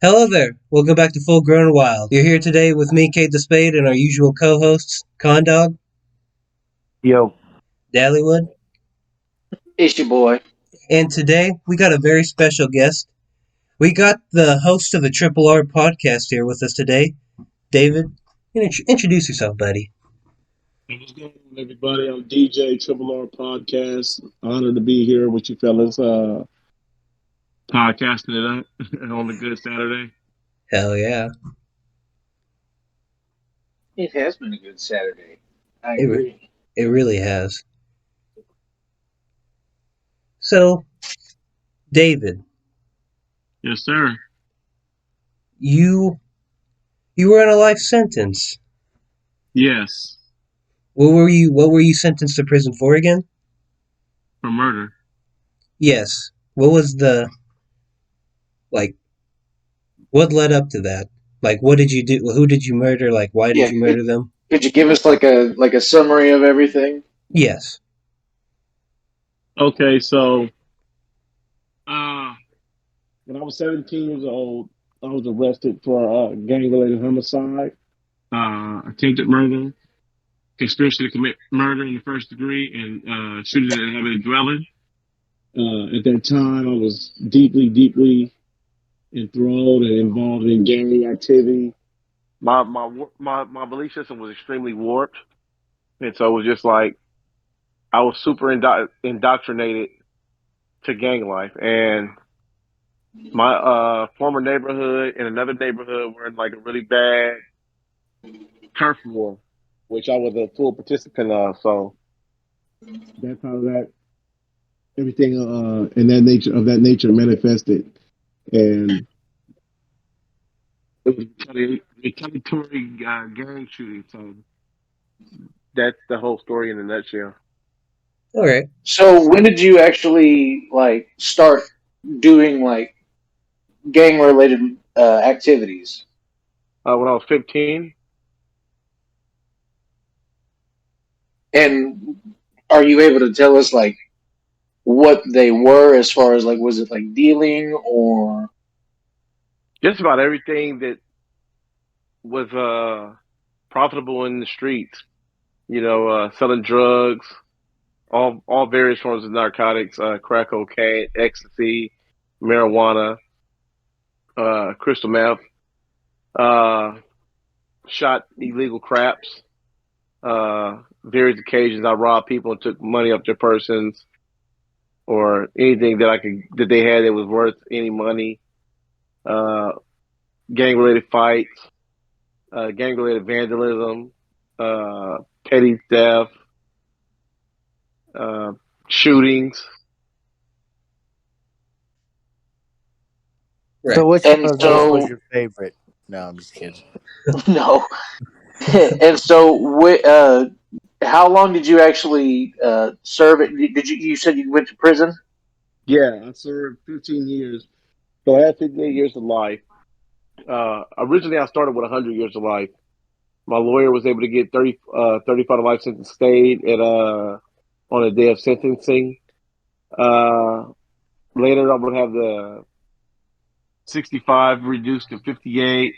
Hello there. Welcome back to Full Grown Wild. You're here today with me, Kate the Spade, and our usual co-hosts, Condog, Yo, Dallywood, It's your boy. and today we got a very special guest. We got the host of the Triple R podcast here with us today, David. Introduce yourself, buddy. what's going on, everybody? I'm DJ Triple R Podcast. Honored to be here with you fellas, podcasting it up on a good Saturday. Hell yeah. It has been a good Saturday. I It, re- agree. it really has. So, David, Yes, sir. you you were in a life sentence. Yes, What were you sentenced to prison for again? for murder. Yes. What was the like what led up to that? Like, what did you do? Who did you murder? Like, why did Yeah, you murder them? could you give us like a summary of everything? Yes. Okay, so uh, when I was 17 years old, I was arrested for gang-related homicide, attempted murder, conspiracy to commit murder in the first degree, and shooting at a inhabited dwelling. At that time, I was deeply enthralled and involved in gang activity. My belief system was extremely warped, and so it was just like I was super indoctrinated to gang life. And my former neighborhood and another neighborhood were in like a really bad turf war, which I was a full participant of. So that's how that everything in that nature manifested, and it was retaliatory gang shooting. So that's the whole story in a nutshell. All right. So when did you actually like start doing like gang related activities? When I was 15, And are you able to tell us like what they were as far as like was it like dealing or just about everything that was profitable in the streets, selling drugs, all various forms of narcotics, crack cocaine, ecstasy, marijuana, crystal meth, uh, shot illegal craps. Various occasions, I robbed people and took money up their persons or anything that they had that was worth any money. Uh, Gang related fights, gang related vandalism, uh, petty theft, uh, shootings. Right. So which one and of those was so your favorite? No, I'm just kidding. no. And so how long did you actually serve it? You said you went to prison? Yeah, I served 15 years. So I had 58 years of life. Originally, I started with 100 years of life. My lawyer was able to get 35 to life sentence stayed on the day of sentencing. Uh, Later, I would have the 65 reduced to 58,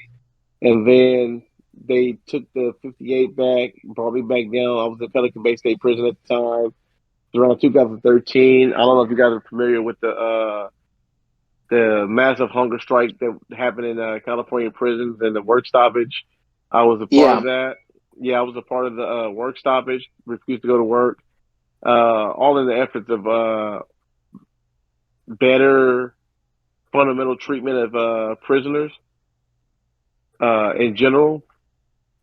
and then they took the 58 back, brought me back down. I was in Pelican Bay State Prison at the time. It was around 2013. I don't know if you guys are familiar with the massive hunger strike that happened in California prisons and the work stoppage. I was a part of Yeah. that. Yeah, I was a part of the work stoppage, refused to go to work, all in the efforts of better fundamental treatment of prisoners in general.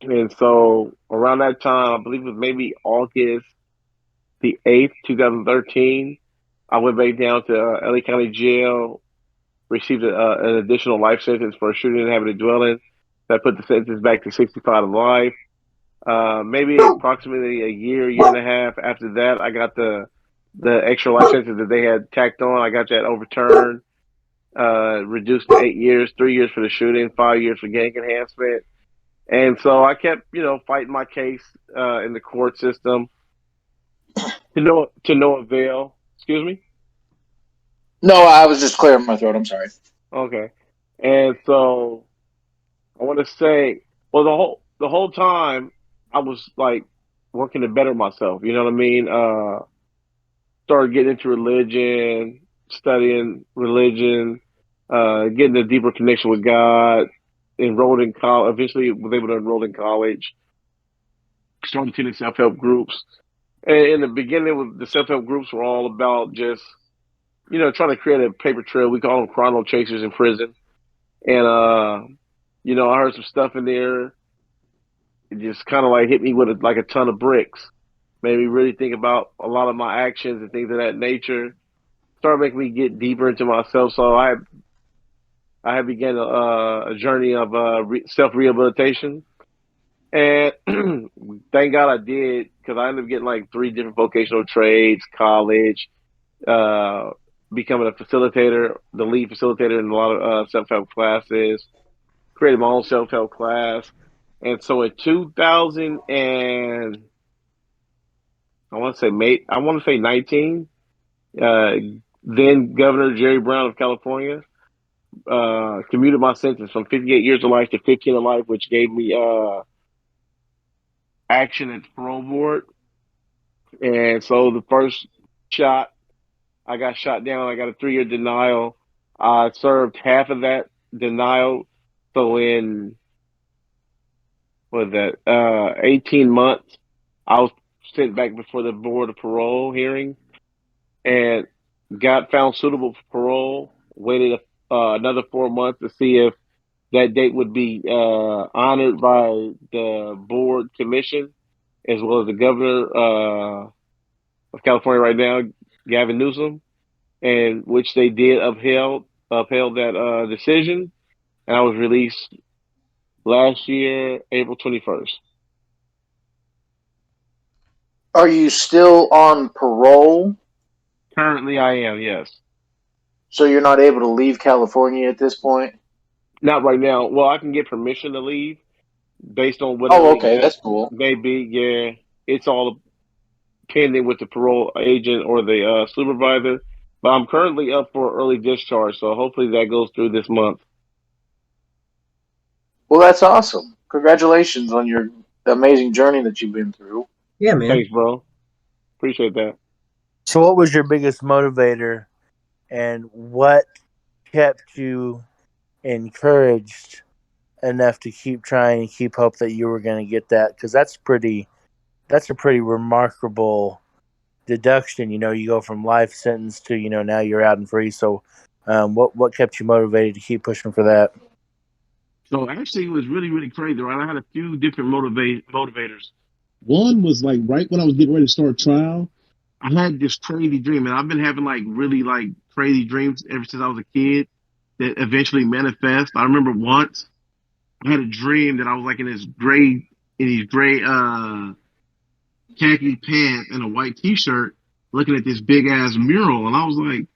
And so around that time, I believe it was maybe August the 8th, 2013, I went back down to LA County Jail, received an additional life sentence for a shooting in inhabited dwelling. That put the sentence back to 65 to life. Maybe approximately a year and a half after that, I got the extra life sentence that they had tacked on. I got that overturned, reduced to 8 years, 3 years for the shooting, 5 years for gang enhancement. And so I kept, fighting my case in the court system to no avail. Excuse me. No, I was just clearing my throat. I'm sorry. Okay. And so I want to say, well, the whole time I was like working to better myself. You know what I mean? Started getting into religion, studying religion, getting a deeper connection with God. Enrolled in college. Eventually, was able to enroll in college. Started attending self help groups. And in the beginning, the self help groups were all about just trying to create a paper trail. We call them chrono chasers in prison. And I heard some stuff in there. It just kind of like hit me with like a ton of bricks. Made me really think about a lot of my actions and things of that nature. Started making me get deeper into myself. So I had began a journey of self rehabilitation, and thank God I did because I ended up getting like three different vocational trades, college, uh, becoming a facilitator, the lead facilitator in a lot of self help classes. Created my own self help class, and so in 2000 and I want to say 19, uh, then Governor Jerry Brown of California commuted my sentence from 58 years of life to 15 of life, which gave me action at the parole board. And so the first shot, I got shot down. I got a 3-year denial. I served half of that denial. So in what was that 18 months, I was sent back before the board of parole hearing and got found suitable for parole. Waited another 4 months to see if that date would be honored by the board commission as well as the governor of California right now, Gavin Newsom, and which they did upheld that decision, and I was released last year, April 21st. Are you still on parole? Currently, I am, yes. So you're not able to leave California at this point? Not right now. Well, I can get permission to leave based on Oh, whatever okay, event that's cool. may be. Yeah, it's all pending with the parole agent or the supervisor. But I'm currently up for early discharge, so hopefully that goes through this month. Well, that's awesome. Congratulations on your amazing journey that you've been through. Yeah, man. Thanks, bro. Appreciate that. So, what was your biggest motivator, and what kept you encouraged enough to keep trying and keep hope that you were going to get that? Because that's a pretty remarkable deduction. You go from life sentence to now you're out and free. So, what kept you motivated to keep pushing for that? So actually, it was really, really crazy, right? I had a few different motivators. One was like right when I was getting ready to start trial, I had this crazy dream, and I've been having like really like crazy dreams ever since I was a kid that eventually manifest. I remember once I had a dream that I was like in these gray khaki pants and a white T-shirt, looking at this big ass mural, and I was like,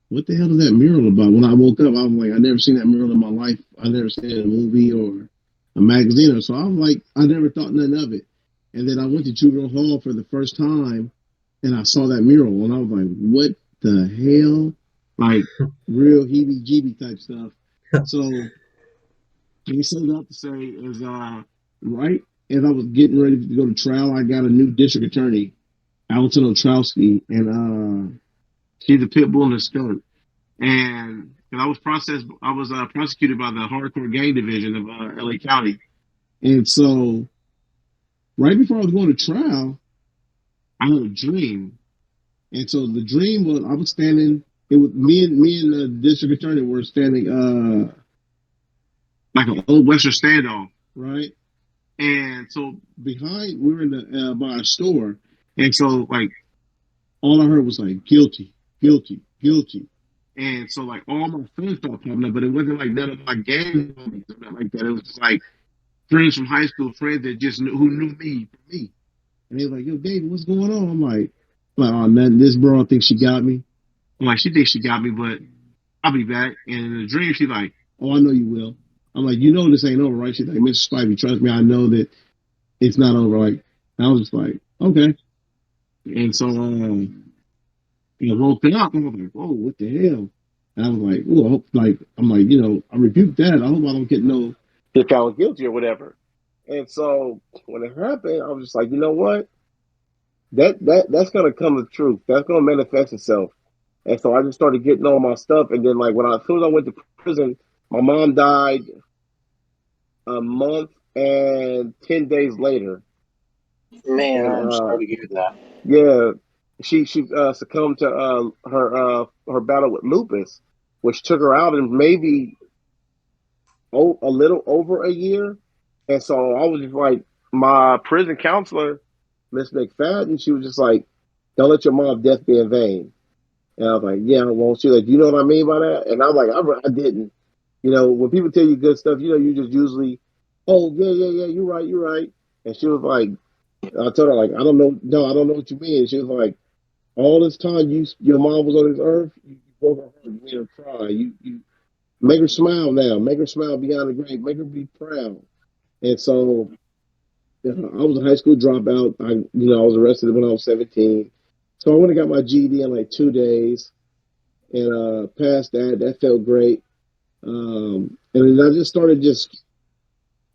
"What the hell is that mural about?" When I woke up, I was like, "I never seen that mural in my life. I never seen it in a movie or a magazine." Or so I was like, I never thought nothing of it. And then I went to Juvenile Hall for the first time, and I saw that mural, and I was like, "What the hell?" Like real heebie-jeebie type stuff. So I set it up to say is right as I was getting ready to go to trial, I got a new district attorney, Alton Otrowski, and she's a pit bull in a skirt. And I was prosecuted by the hardcore gang division of LA County. And so, right before I was going to trial, I had a dream. And so the dream was I was standing. It was me and the district attorney were standing like an old Western standoff, right? And so behind we were in the by a store, and so like all I heard was like guilty, guilty, guilty. And so like all my friends started popping up, but it wasn't like none of my gang homies or nothing like that. It was just like friends from high school, friends that just who knew me from me. And they were like, "Yo, David, what's going on?" I'm like, "Oh, nothing. This bro thinks she got me." I'm like, "She thinks she got me, but I'll be back." And in the dream, she's like, "Oh, I know you will." I'm like, "You know this ain't over, right?" She's like, "Mr. Spivey, trust me, I know that it's not over." Like, I was just like, "Okay." And so, woke up, and I was like, "Whoa, what the hell?" And I was like, ooh, I hope, like, I'm like, I rebuked that. I hope I don't get found guilty or whatever. And so when it happened, I was just like, you know what? That's gonna come to truth. That's gonna manifest itself. And so I just started getting all my stuff. And then like as soon as I went to prison, my mom died a month and 10 days later. Man, And I'm sorry to hear that. yeah, she succumbed to her battle with lupus, which took her out in maybe a little over a year. And so I was just like, my prison counselor, Miss McFadden, she was just like, "Don't let your mom's death be in vain." And I was like, "Yeah, well," she like, "You know what I mean by that?" And I'm like, I didn't. When people tell you good stuff, you just usually, "Oh yeah, yeah, yeah, you're right, you're right." And she was like, I told her like, "I don't know, no, I don't know what you mean." And she was like, "All this time your mom was on this earth, you broke her heart, you made her cry, you make her smile now, make her smile beyond the grave, make her be proud." And so I was a high school dropout. I was arrested when I was 17. So I went and got my GED in like 2 days and passed that. That felt great. And then I just started just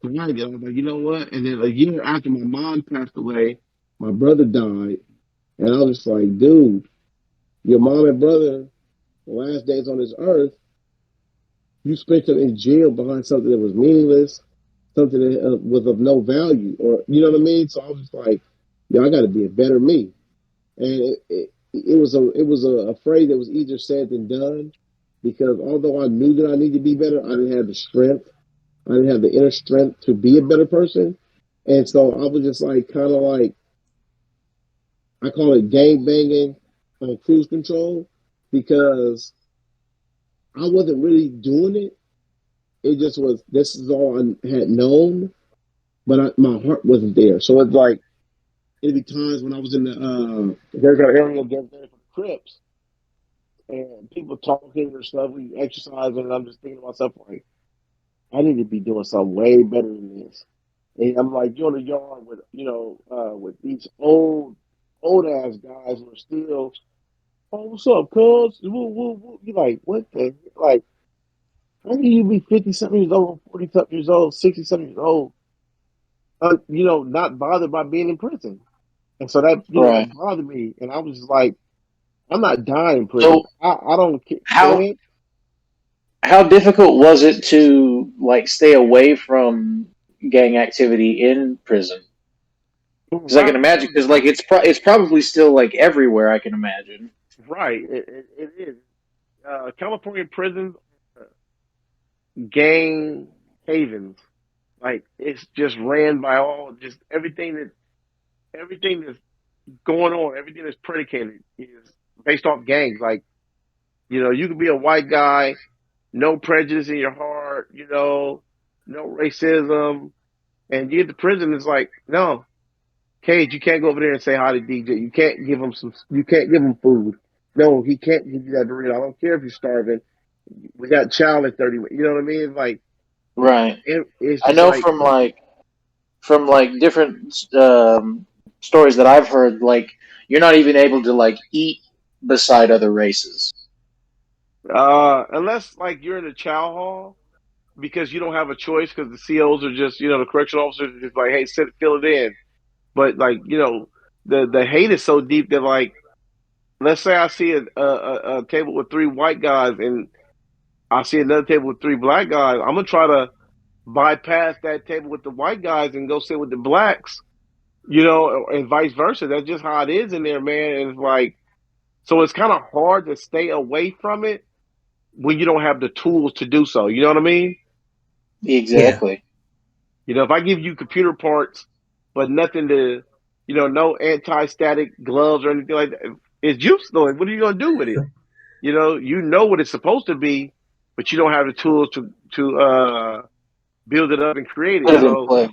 grinding. I was like, you know what? And then a year after my mom passed away, my brother died. And I was just like, dude, your mom and brother, the last days on this earth, you spent them in jail behind something that was meaningless, something that was of no value, or you know what I mean. So I was just like, yo, I got to be a better me. And it was a phrase that was easier said than done, because although I knew that I needed to be better, I didn't have the strength. I didn't have the inner strength to be a better person. And so I was just like kind of like, I call it gang banging on cruise control, because I wasn't really doing it. It just was, this is all I had known, but my heart wasn't there. So it's like, it'd be times when I was in there's an area there for the Crips, and people talking or stuff, we exercising, and I'm just thinking to myself, like, I need to be doing something way better than this. And I'm like, you're in the yard with, with these old ass guys who are still, "Oh, what's up, cuz? Woo, woo, woo." You're like, what the, like, how can you be 50 something years old, 40 something years old, 60 something years old, not bothered by being in prison? And so that Right. bothered me. And I was just like, I'm not dying in prison. So I don't care. Go how ahead. how difficult was it to like stay away from gang activity in prison? Because I can Right. imagine, because like it's probably still like everywhere. I can imagine. Right. It is. California prisons, gang havens. Like, it's just ran by just everything that's going on, everything that's predicated is based off gangs. Like, you could be a white guy, no prejudice in your heart, no racism, and you get to prison. It's like, no, Cage, you can't go over there and say hi to DJ. You can't give him You can't give him food. No, he can't give you that burrito. I don't care if you're starving. We got child in 30. You know what I mean? It's like, Right. it's I just know like, from different stories that I've heard, like you're not even able to like eat beside other races. unless like you're in a chow hall, because you don't have a choice, because the COs are just, the correctional officers are just like, hey, fill it in. But like, the hate is so deep that, like, let's say I see a table with three white guys and I see another table with three black guys. I'm gonna try to bypass that table with the white guys and go sit with the blacks, and vice versa. That's just how it is in there, man. And it's like, so it's kind of hard to stay away from it when you don't have the tools to do so. You know what I mean? Yeah. Exactly. If I give you computer parts, but nothing to, no anti-static gloves or anything like that, it's useless. What are you going to do with it? You know what it's supposed to be, but you don't have the tools to build it up and create it. Put it in So play.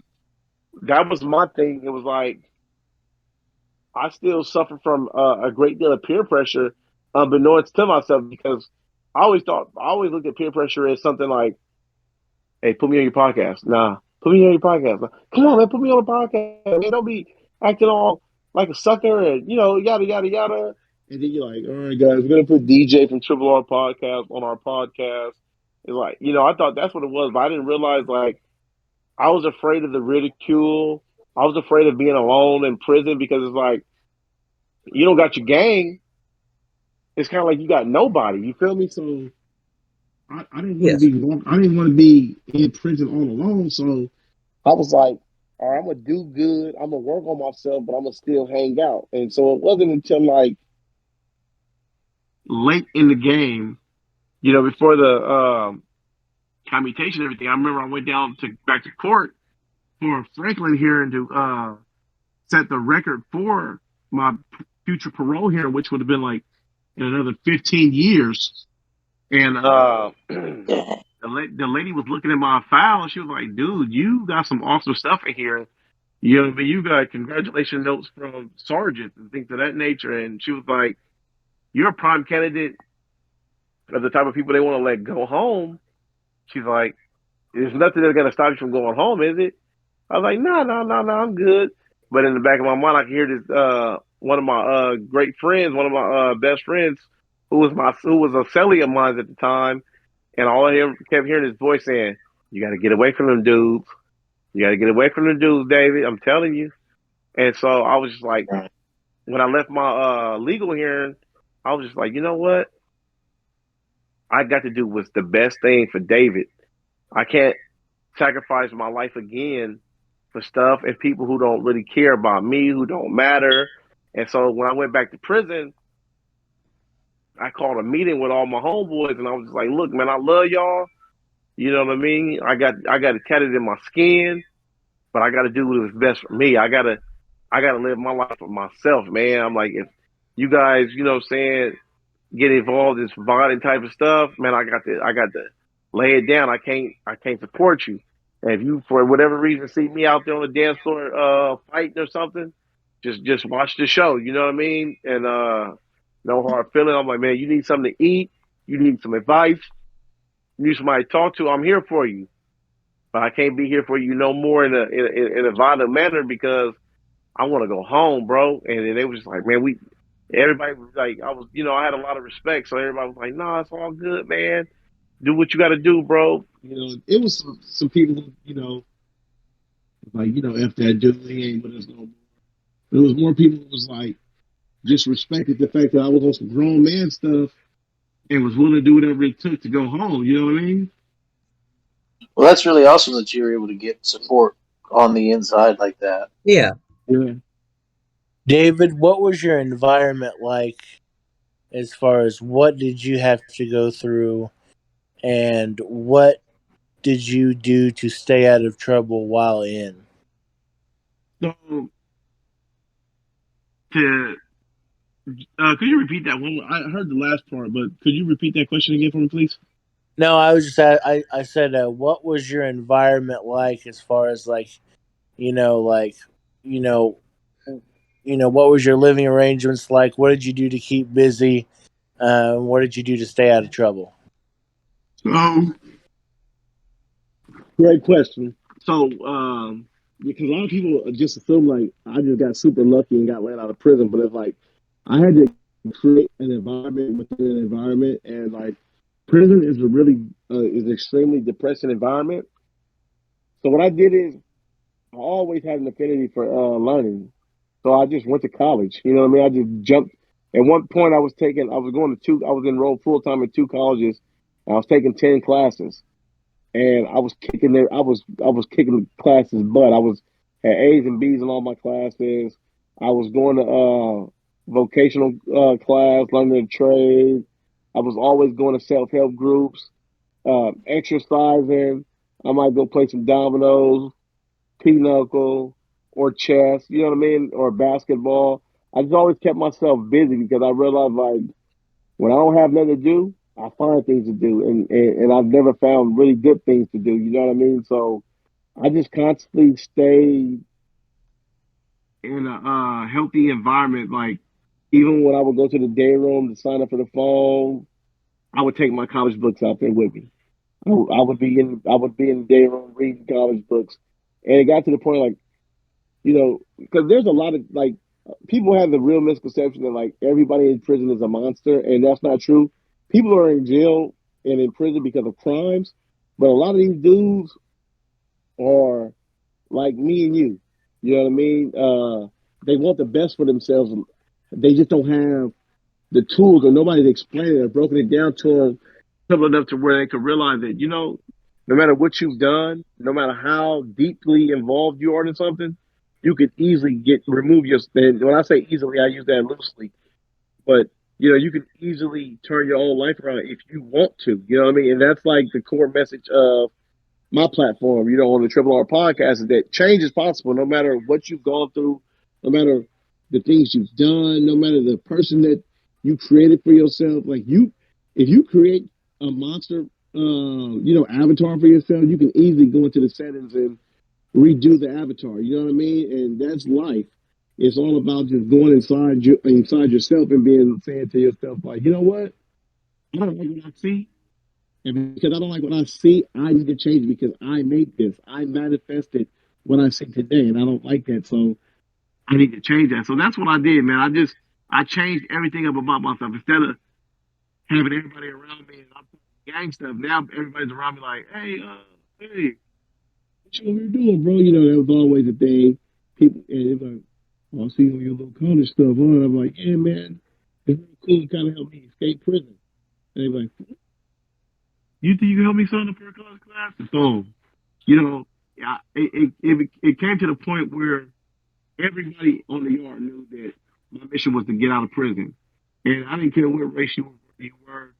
that was my thing. It was like, I still suffer from a great deal of peer pressure, unbeknownst to myself, because I always looked at peer pressure as something like, hey, put me on your podcast. Nah, put me on your podcast. Nah, come on, man, put me on the podcast. Man, don't be acting all like a sucker and, yada, yada, yada. And then you're like, all right, guys, we're gonna put DJ from Triple R podcast on our podcast. It's like, I thought that's what it was, but I didn't realize like I was afraid of the ridicule. I was afraid of being alone in prison because it's like you don't got your gang. It's kind of like you got nobody. You feel me? So I didn't want to Yes. be I didn't want to be in prison all alone. So I was like, all right, I'm gonna do good. I'm gonna work on myself, but I'm gonna still hang out. And so it wasn't until like late in the game, before the commutation and everything. I remember I went down to back to court for Franklin hearing to set the record for my future parole hearing, which would have been like in another 15 years. And the lady was looking at my file and she was like, dude, you got some awesome stuff in here. You know what I mean? You got congratulation notes from sergeants and things of that nature. And she was like, you're a prime candidate of the type of people they want to let go home. She's like, there's nothing that's going to stop you from going home, is it? I was like, no, I'm good. But in the back of my mind, I could hear this, one of my great friends, one of my best friends, who was a cellie of mine at the time. And all I kept hearing his voice saying, you got to get away from them dudes. You got to get away from them dudes, David. I'm telling you. And so I was just like, when I left my legal hearing, I was just like, you know what? I got to do what's the best thing for David. I can't sacrifice my life again for stuff and people who don't really care about me, who don't matter. And so when I went back to prison, I called a meeting with all my homeboys and I was just like, look, man, I love y'all. You know what I mean? I got it tatted in my skin, but I got to do what's best for me. I gotta live my life for myself, man. I'm like, if you guys, get involved in some violent type of stuff, man, I got to lay it down. I can't support you. And if you, for whatever reason, see me out there on the dance floor, fighting or something, just watch the show. You know what I mean? And no hard feeling. I'm like, man, you need something to eat. You need some advice. You need somebody to talk to. I'm here for you, but I can't be here for you no more in a violent manner because I want to go home, bro. And they was just like, man, everybody was like, I had a lot of respect. So everybody was like, nah, it's all good, man. Do what you got to do, bro. It was some people who, like, if that dude, he ain't with us no more. There was more people who was like, just respected the fact that I was on some grown man stuff and was willing to do whatever it took to go home. You know what I mean? Well, that's really awesome that you were able to get support on the inside like that. Yeah. Yeah. David, what was your environment like as far as what did you have to go through and what did you do to stay out of trouble while in? So, to could you repeat that one? I heard the last part, but could you repeat that question again for me, please? No, I said, what was your environment like as far as like, you know, like, you know, what was your living arrangements like? What did you do to keep busy? What did you do to stay out of trouble? Great question. So, because a lot of people just assume like I just got super lucky and got let out of prison, but it's like I had to create an environment within an environment, and like prison is a really is an extremely depressing environment. So what I did is I always had an affinity for learning, so I just went to college. You know what I mean? I just jumped. At one point, I was going to I was enrolled full time in two colleges, and I was taking 10 classes and I was kicking the classes butt. I was had A's and B's in all my classes. I was going to vocational class, learning a trade. I was always going to self help groups, exercising. I might go play some dominoes, pinochle, or chess. You know what I mean, or basketball. I just always kept myself busy because I realized like when I don't have nothing to do, I find things to do, and I've never found really good things to do. You know what I mean? So I just constantly stay in a healthy environment. Like even when I would go to the day room to sign up for the phone, I would take my college books out there with me. I would be in the day room reading college books, and it got to the point like because there's a lot of like People have the real misconception that like everybody in prison is a monster, and that's not true. People are in jail and in prison because of crimes, but a lot of these dudes are like me and you. You know what I mean? They want the best for themselves. They just don't have the tools, or nobody's explained it or broken it down to them simple enough to where they can realize that, no matter what you've done, no matter how deeply involved you are in something, you could easily remove your. And when I say easily, I use that loosely, but you can easily turn your own life around if you want to. You know what I mean? And that's like the core message of my platform, on the Triple R podcast, is that change is possible no matter what you've gone through, no matter the things you've done, no matter the person that you created for yourself. Like if you create a monster, avatar for yourself, you can easily go into the settings and redo the avatar. You know what I mean? And that's life. It's all about just going inside yourself and saying to yourself, like, you know what? I don't like what I see. And because I don't like what I see, I need to change because I made this. I manifested what I see today, and I don't like that. So I need to change that. So that's what I did, man. I changed everything up about myself. Instead of having everybody around me and I'm gang stuff, now everybody's around me like, hey, what you over here doing, bro? That was always a thing. People, and it's like, oh, I see you on your little college stuff, huh? And I'm like, yeah, man, it's really cool. It kind of helped me escape prison. And they're like, you think you can help me sign up for a college class? And boom. Yeah, it came to the point where everybody on the yard knew that my mission was to get out of prison. And I didn't care what race you were.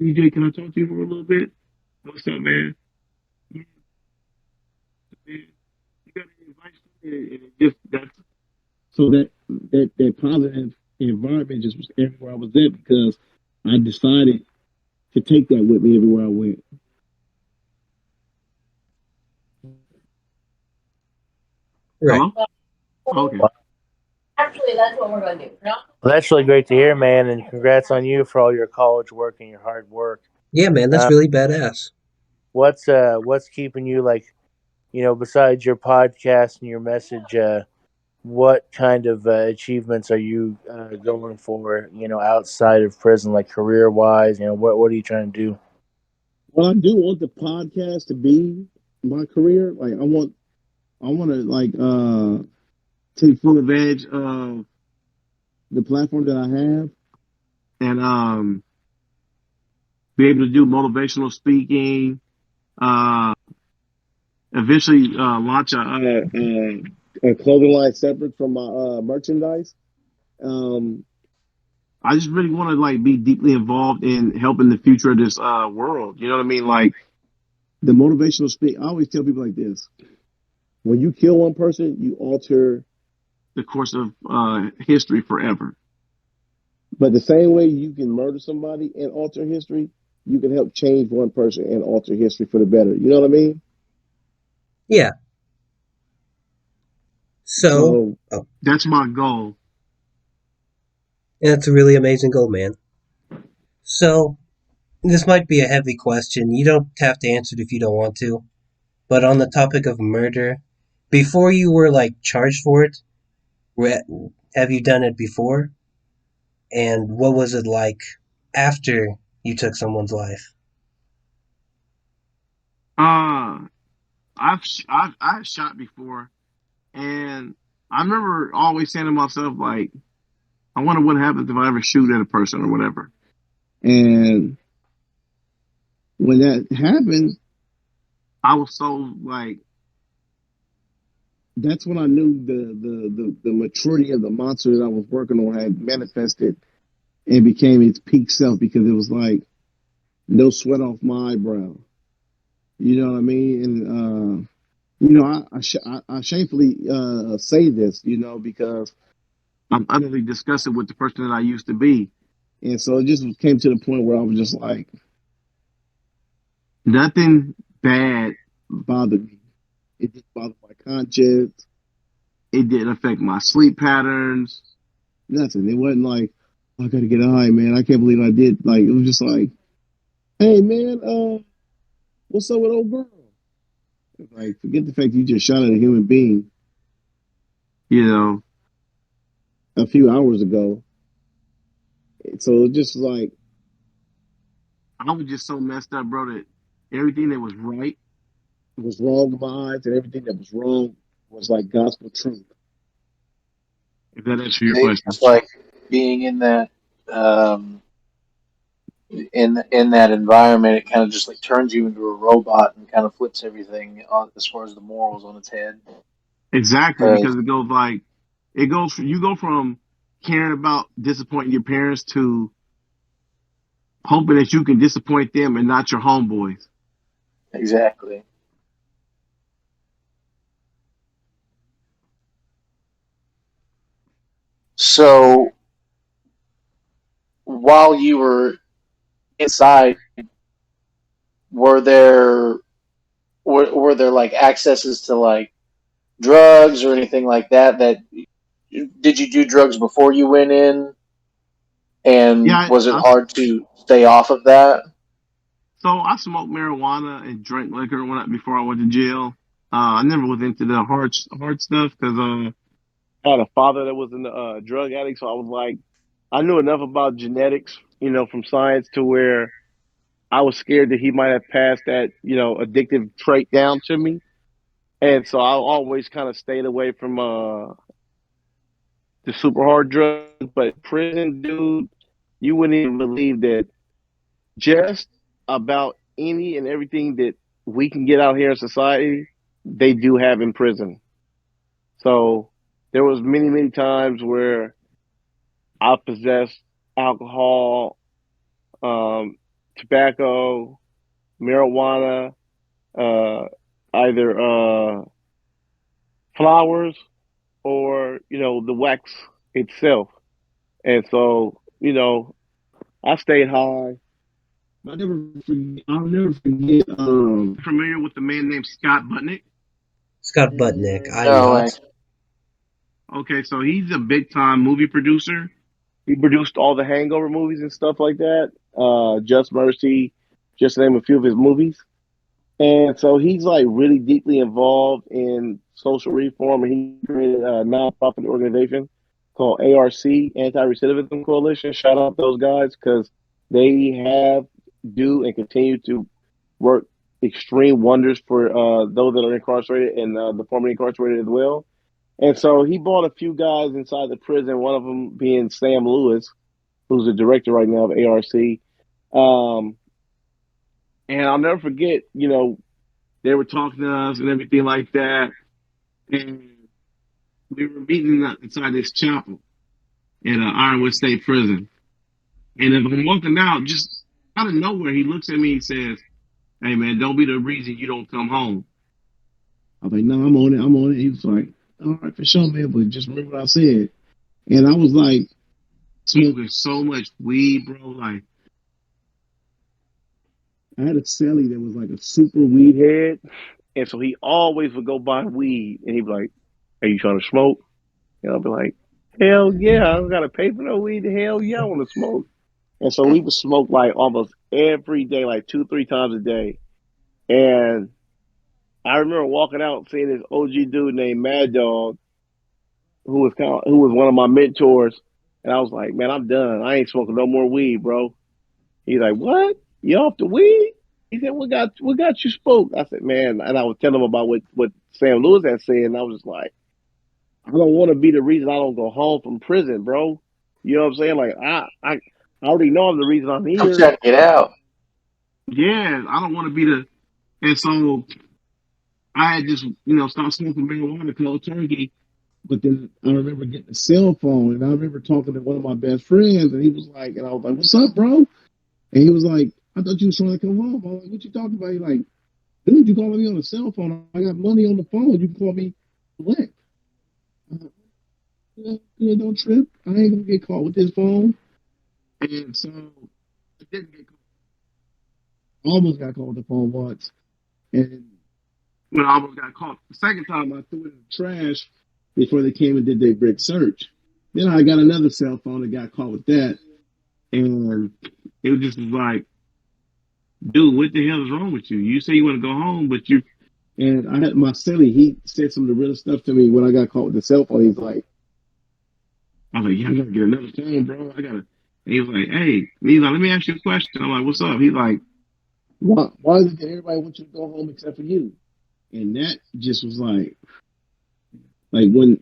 DJ, can I talk to you for a little bit? What's up, man? Yeah, man. You got any advice for me? And it just that's so that positive environment just was everywhere I was at because I decided to take that with me everywhere I went. Right. Hello? Okay. Actually, that's what we're going to do. No? Well, that's really great to hear, man, and congrats on you for all your college work and your hard work. Yeah, man, that's Uh, really badass. what's keeping you like, besides your podcast and your message? What kind of achievements are you going for? Outside of prison, like career wise. What are you trying to do? Well, I do want the podcast to be my career. Like I want to like take full advantage of the platform that I have and be able to do motivational speaking. Uh, Eventually launch a clothing line separate from my merchandise. Um, I just really want to like be deeply involved in helping the future of this world. You know what I mean? Like the motivational speak. I always tell people like this: when you kill one person, you alter the course of history forever. But the same way you can murder somebody and alter history, you can help change one person and alter history for the better. You know what I mean? Yeah. So, So oh, that's my goal. that's a really amazing goal, man. So, this might be a heavy question. You don't have to answer it if you don't want to. But on the topic of murder, before you were like charged for it, have you done it before? And what was it like after you took someone's life? Uh, I've shot before, and I remember always saying to myself like, I wonder what happens if I ever shoot at a person or whatever. And when that happened, I was so like, that's when I knew the maturity of the monster that I was working on had manifested and became its peak self because it was like no sweat off my eyebrow. You know what I mean? And I shamefully say this, because I'm utterly disgusted with the person that I used to be. And so it just came to the point where I was just like, nothing bad bothered me. It just bothered my conscience. It didn't affect my sleep patterns. Nothing. It wasn't like, "Oh, I gotta get high, man. I can't believe I did." Like it was just like, hey man, what's up with old girl? Like, forget the fact that you just shot at a human being. you know, a few hours ago. So it's just like I was just so messed up, bro, that everything that was right was wrong in my eyes, and everything that was wrong was like gospel truth. If that answers your question. It's like being in that um, in that environment. It kind of just like turns you into a robot and kind of flips everything on as far as the morals on its head. Exactly, Because because you go from caring about disappointing your parents to hoping that you can disappoint them and not your homeboys. exactly. So while you were inside, were there were there like accesses to like drugs or anything like that? That did you do drugs before you went in? And Yeah, was it hard to stay off of that? so I smoked marijuana and drank liquor before I went to jail. I never was into the hard stuff because I had a father that was a drug addict, so I was like, I knew enough about genetics, from science to where I was scared that he might have passed that, addictive trait down to me. And so I always kind of stayed away from the super hard drugs. But prison, dude, you wouldn't even believe that just about any and everything that we can get out here in society, they do have in prison. So there was many, many times where I possessed alcohol, um, tobacco, marijuana, uh, either flowers or the wax itself. And so I stayed high. I'll never forget. Familiar with the man named Scott Butnick? Scott Butnick, I'm No way. not. Okay, so he's a big time movie producer. He produced all the Hangover movies and stuff like that. Just Mercy, just to name a few of his movies. And so he's like really deeply involved in social reform, and he created a nonprofit organization called ARC, Anti Recidivism Coalition. Shout out those guys because they have, do, and continue to work extreme wonders for those that are incarcerated and the formerly incarcerated as well. And so he brought a few guys inside the prison, one of them being Sam Lewis, who's the director right now of ARC. Um, and I'll never forget, they were talking to us and everything like that. And we were meeting inside this chapel at Ironwood State Prison. And as I'm walking out, just out of nowhere, he looks at me and says, "Hey, man, don't be the reason you don't come home." I was like, "No, I'm on it. I'm on it." He was like, "All right, for sure, man, but just remember what I said." And I was like, smoking so much weed, bro. Like, I had a cellie that was like a super weed head. And so he always would go buy weed and he'd be like, "Are you trying to smoke?" And I'll be like, "Hell yeah, I don't gotta pay for no weed. Hell yeah, I want to smoke." And so we would smoke like almost every day, like 2, 3 times a day. And I remember walking out seeing this OG dude named Mad Dog, who was one of my mentors. And I was like, "Man, I'm done. I ain't smoking no more weed, bro." He's like, "What? You off the weed?" He said, "What got you spoke?" I said, "Man," and I was telling him about what Sam Lewis had said, and I was just like, "I don't want to be the reason I don't go home from prison, bro." You know what I'm saying? Like I already know I'm the reason I'm I'm here. trying to get out. Yeah, I don't want to be the. And so I had just stopped smoking marijuana cold turkey. But then I remember getting a cell phone, and I remember talking to one of my best friends, and he was like, and I was like, "What's up, bro?" And he was like, "I thought you was trying to come home." I was like, "What you talking about?" He's like, "Dude, you calling me on a cell phone? I got money on the phone. You can call me what?" Yeah, don't trip. I ain't gonna get caught with this phone. And so I didn't get caught. Almost got caught with the phone once. And when I almost got caught the second time, I threw it in the trash before they came and did their big search. Then I got another cell phone and got caught with that. And it was just like, "Dude, what the hell is wrong with you? You say you want to go home, but And I had my celly. He said some of the realest stuff to me when I got caught with the cell phone. He's like, I was like, yeah, I gotta get another phone, bro. I gotta. And he was like, hey, he's like, let me ask you a question. I'm like, what's up? He's like, why is it that everybody wants you to go home except for you? And that just was like when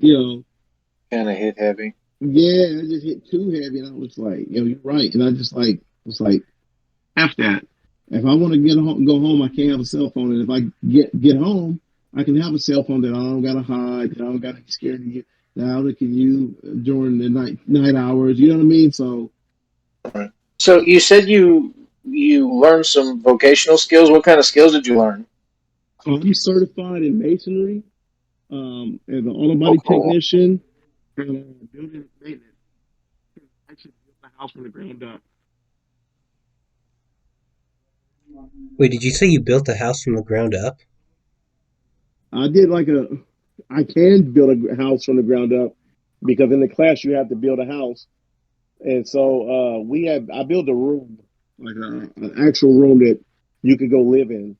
Kind of hit heavy. yeah, it just hit too heavy, and I was like, you're right. And I just like was like, F that. If I want to get home, go home, I can't have a cell phone. And if I get home, I can have a cell phone that I don't gotta hide, that I don't gotta be scared to get out of you during the night hours. You know what I mean? So Right. So you said you learned some vocational skills. What kind of skills did you learn? I'm certified in masonry, as an auto Oh, body cool. technician and building maintenance. I actually built the house from the ground up. Wait, did you say you built a house from the ground up? I did like I can build a house from the ground up because in the class you have to build a house. And so I built a room, like an actual room that you could go live in.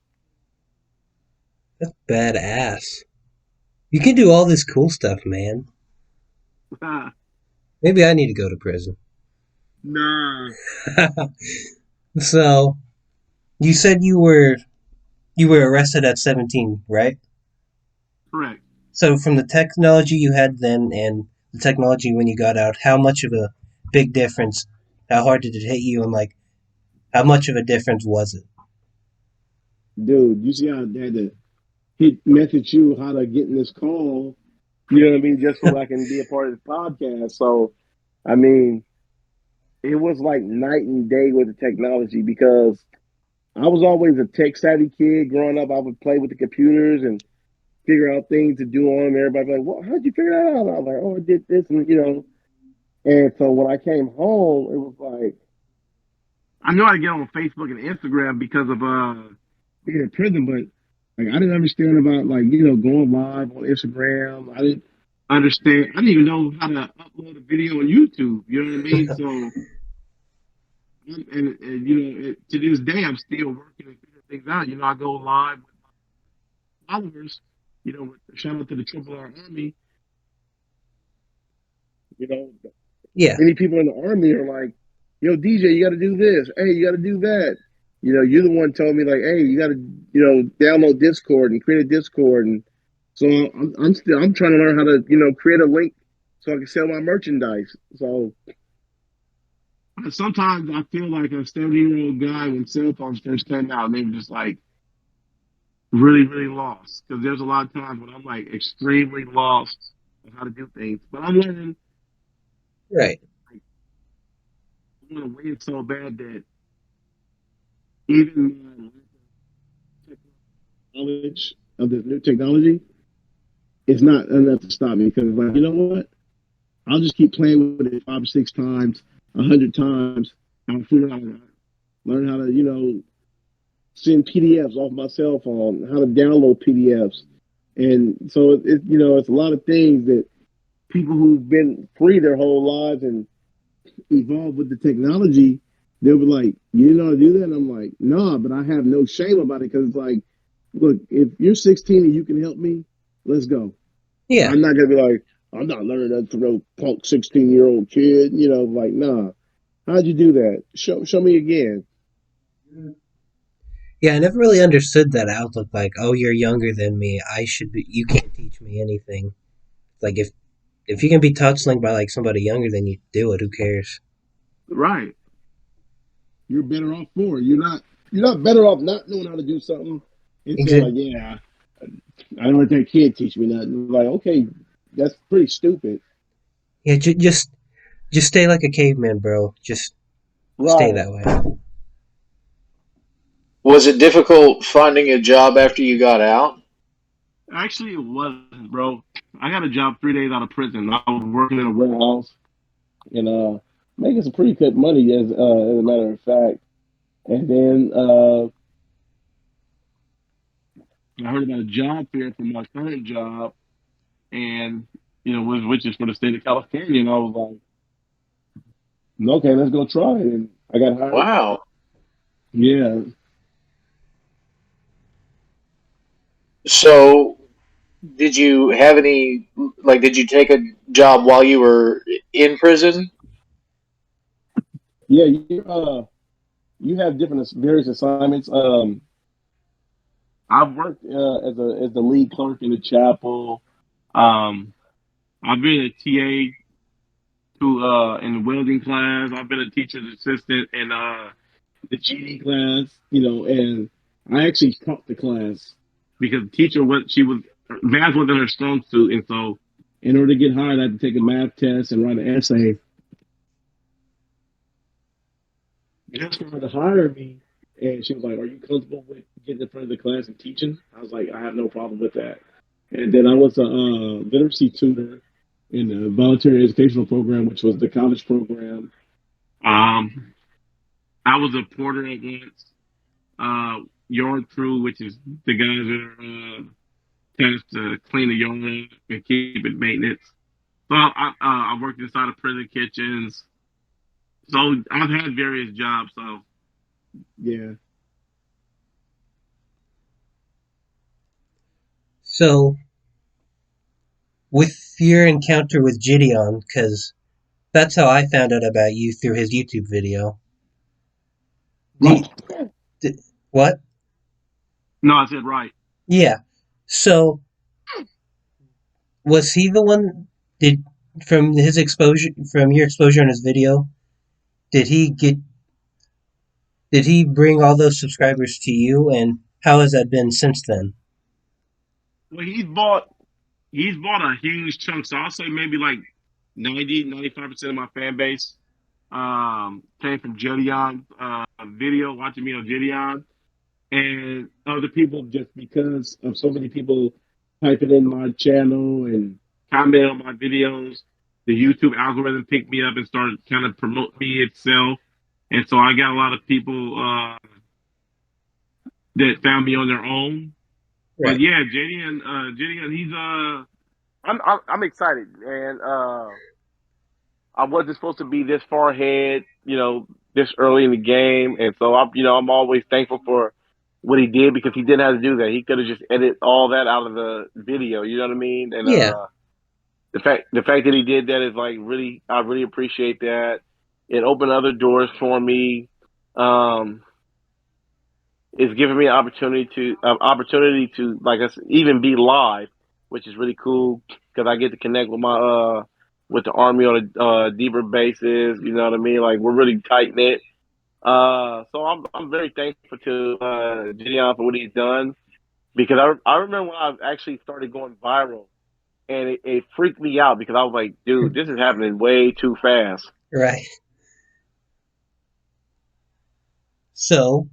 That's badass. You can do all this cool stuff, man. Maybe I need to go to prison. Nah, So, you said you were arrested at 17, right? correct. So from the technology you had then and the technology when you got out, how much of a big difference? How hard did it hit you, and like how much of a difference was it? Dude, you see how I had to message you how to get in this call, you know what I mean, just so I can be a part of the podcast. So, I mean, it was like night and day with the technology because I was always a tech savvy kid growing up. I would play with the computers and figure out things to do on them. Everybody be like, "Well, how'd you figure that out?" I was like, "Oh, I did this," and And so when I came home, it was like I know I get on Facebook and Instagram because of being in prison, but like I didn't understand about like going live on Instagram. I didn't understand. I didn't even know how to upload a video on YouTube. You know what I mean? So and to this day, I'm still working and figuring things out. I go live with followers. Shout out to the Triple R Army. You know, Yeah, many people in the army are like, "Yo, DJ, you got to do this. Hey, you got to do that." You're the one telling me like, "Hey, you got to, download Discord and create a Discord." And so I'm trying to learn how to, create a link so I can sell my merchandise. So sometimes I feel like a 70-year-old guy when cell phones first came out, and they were just like really, really lost. Because there's a lot of times when I'm like extremely lost on how to do things, but I'm learning. right. Like, I want to win so bad that even my knowledge of this new technology is not enough to stop me because, like, you know what? I'll just keep playing with it 5 or 6 times, 100 times. I'll figure out, learn how to, send PDFs off my cell phone, how to download PDFs. And so it's a lot of things that people who've been free their whole lives and evolved with the technology, they'll be like, "You didn't know how to do that?" And I'm like, "Nah," but I have no shame about it because it's like, look, if you're 16 and you can help me, let's go. Yeah, I'm not gonna be like, I'm not learning that from no punk 16-year-old kid. Like, nah. How'd you do that? Show me again. yeah. I never really understood that outlook. Like, oh, you're younger than me. I should be. You can't teach me anything. Like, if you can be touch linked by like somebody younger than you, do it. Who cares? Right. You're better off for it. You're not better off not knowing how to do something and saying Exactly. like, yeah, I don't let that kid teach me nothing. Like, okay, that's pretty stupid. Yeah, just stay like a caveman, bro. Just stay Right. that way. Was it difficult finding a job after you got out? Actually, it wasn't, bro. I got a job 3 days out of prison. I was working in a warehouse and making some pretty good money as a matter of fact. And then I heard about a job fair for my current job, and which is for the state of California. And I was like, okay, let's go try it. And I got hired. Wow. Yeah, So, did you have any like? Did you take a job while you were in prison? Yeah, you have different various assignments. I've worked as the lead clerk in the chapel. Um, I've been a TA to in the welding class. I've been a teacher's assistant in the GD class. And I actually taught the class because the teacher what she was math wasn't her strong suit, and so in order to get hired, I had to take a math test and write an essay just for her to hire me. And she was like, "Are you comfortable with getting in front of the class and teaching?" I was like, "I have no problem with that." And then I was a literacy tutor in the voluntary educational program, which was the college program. Um, I was a porter at once. Yard crew, which is the guys that are tasked to clean the yard and keep it maintenance. So I worked inside of prison kitchens. So I've had various jobs. So yeah. So, with your encounter with Gideon, because that's how I found out about you through his YouTube video. Do you, Right. d what? No, I said right. Yeah. So, was he the one? Did from his exposure, from your exposure in his video, did he get? Did he bring all those subscribers to you? And how has that been since then? Well, he's bought a huge chunk. So I'll say maybe like 95% of my fan base came from Jedion video, watching me on Jedion. And other people just because of so many people typing in my channel and commenting on my videos, the YouTube algorithm picked me up and started kind of promote me itself. And so I got a lot of people that found me on their own. But Right. yeah, JD, he's I'm excited, and I wasn't supposed to be this far ahead, this early in the game, and so I'm always thankful for what he did because he didn't have to do that. He could have just edited all that out of the video. You know what I mean? And Yeah. the fact that he did that is like really, I really appreciate that. It opened other doors for me. Um, it's given me an opportunity to like I said, even be live, which is really cool because I get to connect with my with the army on a deeper basis. You know what I mean? Like we're really tight knit. So I'm very thankful to Gideon for what he's done because I remember when I actually started going viral and it freaked me out because I was like, dude, this is happening way too fast. Right. So,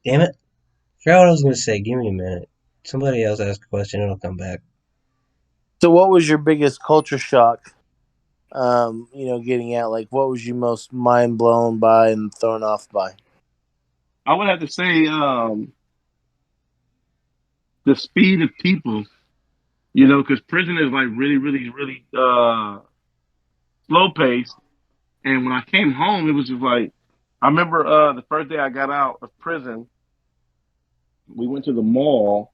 damn it. Forgot what I was going to say. Give me a minute. Somebody else ask a question. It'll come back. So, what was your biggest culture shock? Getting at like, what was you most mind blown by and thrown off by? I would have to say the speed of people. Because prison is like really, really, really slow paced. And when I came home, it was just like I remember the first day I got out of prison, we went to the mall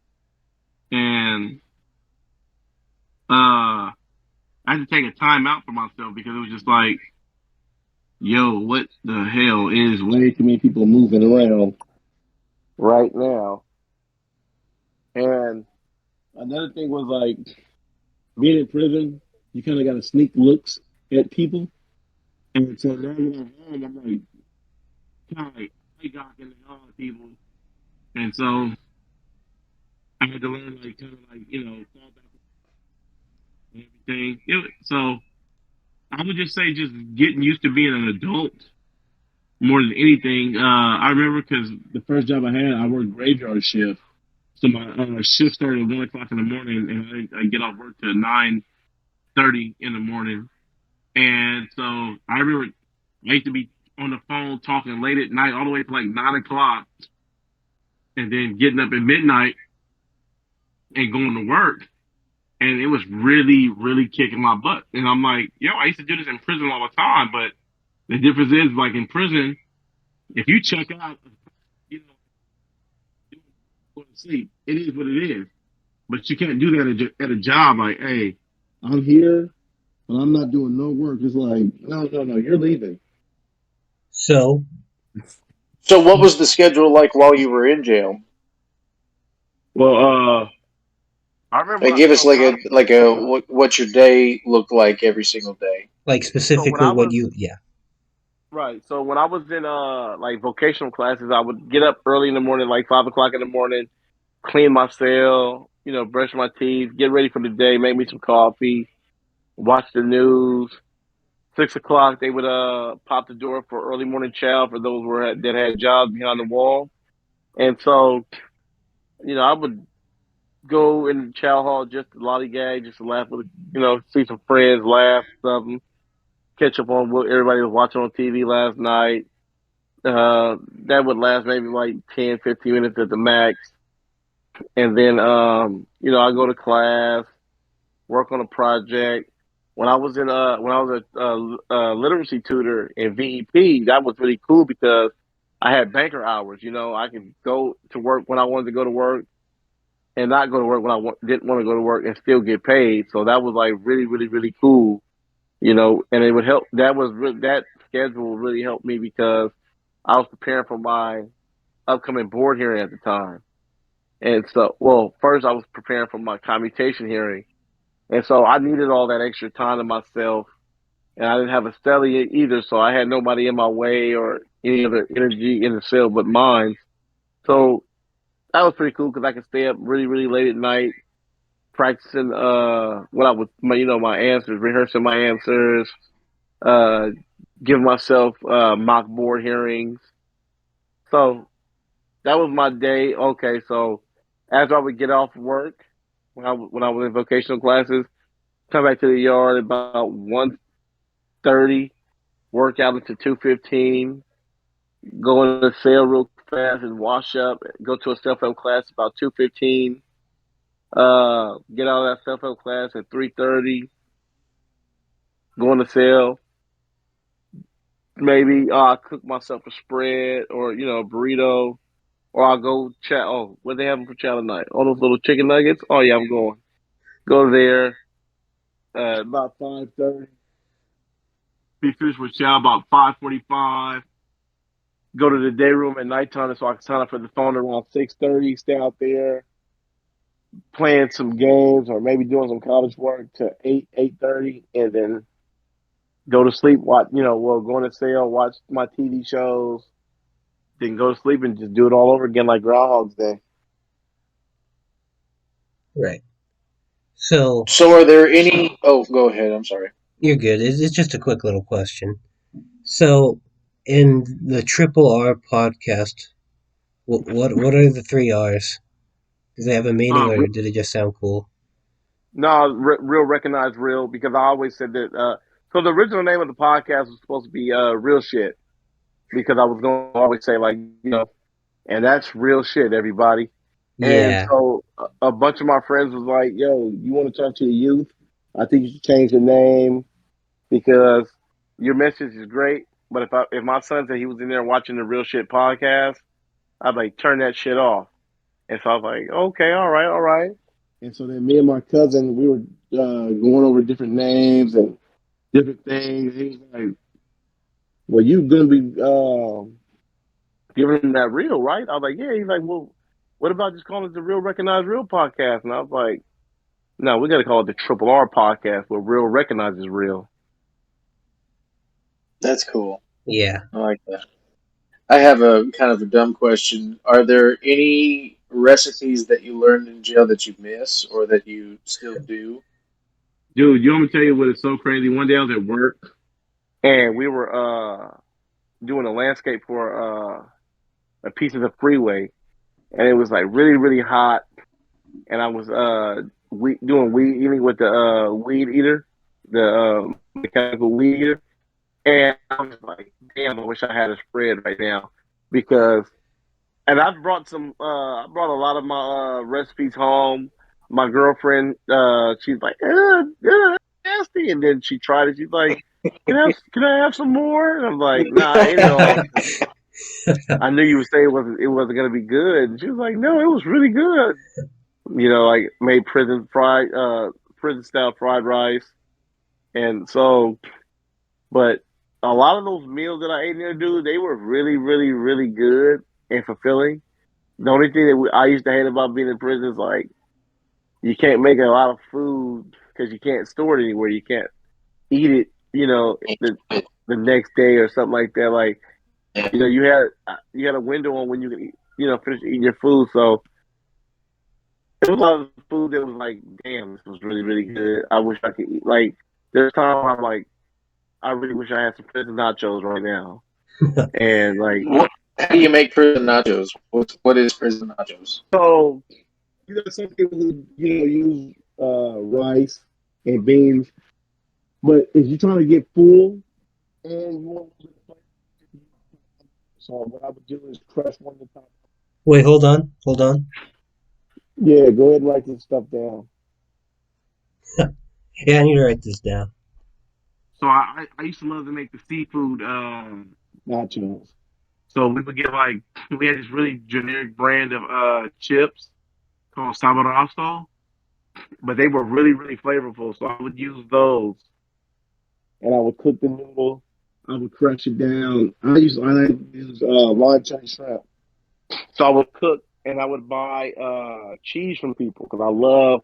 and I had to take a time out for myself because it was just like, yo, what the hell is way too many people moving around right now. And another thing was like being in prison, you kind of got to sneak looks at people. And so now that I'm home, I'm like kind of like gawking at all the people. And so I had to learn like kind of like fall back and everything. So I would just say just getting used to being an adult more than anything. I remember because the first job I had, I worked graveyard shift. So my shift started at 1 o'clock in the morning, and I get off work to 9:30 in the morning. And so I remember I used to be on the phone talking late at night, all the way to like 9 o'clock, and then getting up at midnight and going to work. And it was really, really kicking my butt. And I'm like, yo, I used to do this in prison all the time, but the difference is, like in prison, if you check out, you know, go to sleep. It is what it is. But you can't do that at a job. Like, hey, I'm here, but I'm not doing no work. It's like, no, no, no, you're leaving. So, So, what was the schedule like while you were in jail? Well, I Like, remember. give us So when I like a what your day looked like every single day. like so when specifically I what was you, yeah, right. So when I was in like vocational classes, I would get up early in the morning, like 5 o'clock in the morning, clean my cell, brush my teeth, get ready for the day, make me some coffee, watch the news. 6 o'clock, they would pop the door for early morning chow for those that had jobs behind the wall. And so, I would go in the chow hall just to lollygag, just to laugh with, see some friends, laugh, something, catch up on what everybody was watching on TV last night. That would last maybe like 10, 15 minutes at the max. And then, I go to class, work on a project. When I was a literacy tutor in VEP, that was really cool because I had banker hours. I could go to work when I wanted to go to work and not go to work when didn't want to go to work and still get paid. So that was like really, really, really cool. And it would help. That schedule really helped me because I was preparing for my upcoming board hearing at the time. And so, well, first I was preparing for my commutation hearing. And so I needed all that extra time to myself. And I didn't have a cellie either. So I had nobody in my way or any other energy in the cell but mine. So that was pretty cool because I could stay up really, really late at night practicing what I would, my answers, rehearsing my answers, uh, giving myself mock board hearings. So that was my day. Okay, so after I would get off work, when I was in vocational classes, come back to the yard about 1:30, work out until 2:15, go in the cell real fast and wash up, go to a self help class about 2:15, get out of that self help class at 3:30, go in the cell. Maybe I cook myself a spread or a burrito, or I'll go chat. Oh, what they having for chow tonight? All those little chicken nuggets. Oh yeah, I'm going. Go there about 5:30. Be finished with chow about 5:45. Go to the day room at nighttime so I can sign up for the phone around 6:30. Stay out there playing some games or maybe doing some college work to 8:30, and then go to sleep. Watch go in the cell, watch my TV shows, then go to sleep and just do it all over again like Groundhog's Day. right. So, So, are there any? Oh, go ahead. I'm sorry. you're good. It's just a quick little question. So, in the Triple R podcast, what are the three R's? Do they have a meaning, or Um, did it just sound cool? no, real recognize real because I always said that. So the original name of the podcast was supposed to be real shit because I was going to always say like and that's real shit, everybody. And Yeah, so a bunch of my friends was like, "Yo, you want to talk to the youth? I think you should change the name because your message is great. But if my son said he was in there watching the real shit podcast, I'd like turn that shit off." And so I was like, "Okay, all right, all right." And so then me and my cousin, we were going over different names and different things. He was like, "Well, you gonna be giving him that real, right?" I was like, "Yeah." He's like, "Well, what about just calling it the Real Recognize Real podcast?" And I was like, "No, we got to call it the Triple R podcast, where real recognizes real." That's cool. yeah. I like that. I have a kind of a dumb question. Are there any recipes that you learned in jail that you miss or that you still do? Dude, you want me to tell you what is so crazy? One day I was at work and we were doing a landscape for a piece of the freeway, and it was like really, really hot, and I was doing weed eating with the weed eater, the mechanical weed eater. And I was like, damn, I wish I had a spread right now because, and I brought a lot of my recipes home. My girlfriend, she's like, that's nasty. And then she tried it. She's like, can I have some more? And I'm like, nah, I ate it all. I knew you would say it wasn't gonna be good. And she was like, no, it was really good. Like made prison style fried rice, and so, but a lot of those meals that I ate in there, dude, they were really, really, really good and fulfilling. The only thing that I used to hate about being in prison is like you can't make a lot of food because you can't store it anywhere. You can't eat it, the next day or something like that. Like you had a window on when you could finish eating your food. So there was a lot of food that was like, damn, this was really, really good. I wish I could eat. Like there's times I'm like, I really wish I had some prison nachos right now. And like, How do you make prison nachos? What is prison nachos? so some people who use rice and beans, but if you're trying to get full and you want to, so what I would do is crush one of the top. Wait, hold on, hold on. Yeah, go ahead and write this stuff down. Yeah, I need to write this down. So I used to love to make the seafood nachos. So we would get like we had this really generic brand of chips called sabarasto, but they were really really flavorful. So I would use those, and I would cook the noodle. I would crush it down. I like to use luncheon shrimp. So I would cook and I would buy cheese from people because I love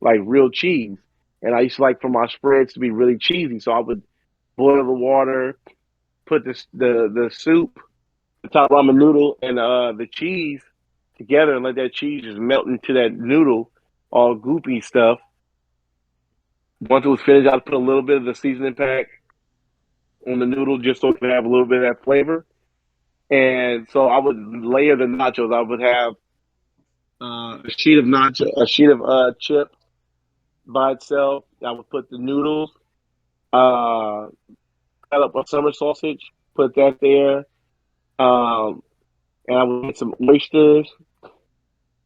like real cheese, and I used to like for my spreads to be really cheesy. So I would boil the water, put the soup, the top ramen noodle, and the cheese together, and let that cheese just melt into that noodle, all goopy stuff. Once it was finished, I'd put a little bit of the seasoning pack on the noodle just so it could have a little bit of that flavor. And so I would layer the nachos. I would have a sheet of chip by itself. I would put the noodles, uh, cut up a summer sausage, put that there, and I would get some oysters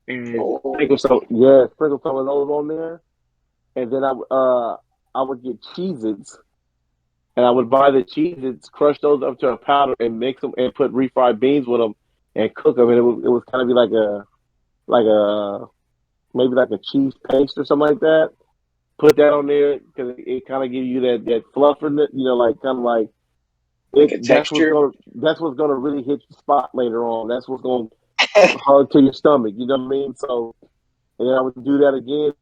and sprinkle some of those on there, and then I would get Cheez-Its, and I would buy the Cheez-Its, crush those up to a powder, and mix them and put refried beans with them and cook them, and it was kind of be like a maybe like a cheese paste or something like that. Put that on there because it kind of gives you that fluff in it, like kind of like Like it. a texture? That's what's gonna really hit the spot later on. That's what's gonna hug to your stomach. You know what I mean? So, and then I would do that again.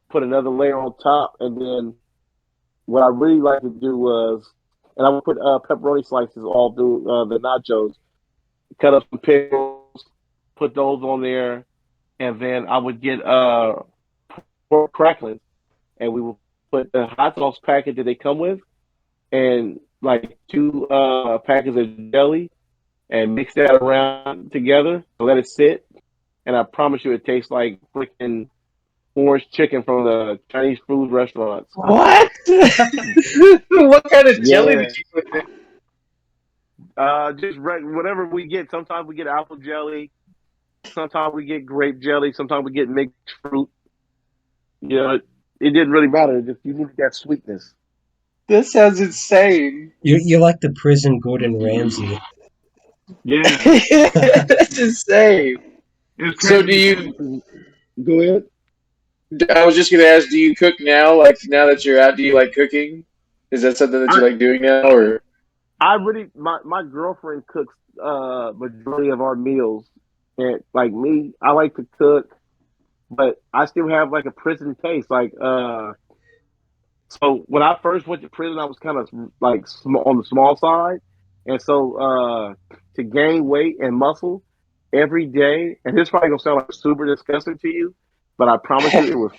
Put another layer on top, and then what I really like to do was, and I would put pepperoni slices all through the nachos. Cut up some pickles, put those on there, and then I would get pork cracklings, and we would put the hot sauce packet that they come with, and like two packets of jelly, and mix that around together. Let it sit, and I promise you, it tastes like freaking orange chicken from the Chinese food restaurants. What? What kind of jelly Yeah, did you put in? just whatever we get. Sometimes we get apple jelly. Sometimes we get grape jelly. Sometimes we get mixed fruit. It didn't really matter. Just you needed that sweetness. That sounds insane. You're like the prison Gordon Ramsay. Yeah, That's insane. it's So crazy. Go ahead. I was just gonna ask, do you cook now? Like now that you're out, do you like cooking? Is that something that you I like doing now, or? I really my girlfriend cooks majority of our meals, and like me, I like to cook, but I still have like a prison taste. Like so when I first went to prison, I was kind of like on the small side, and so to gain weight and muscle every day, and this probably gonna sound like super disgusting to you, but I promise you,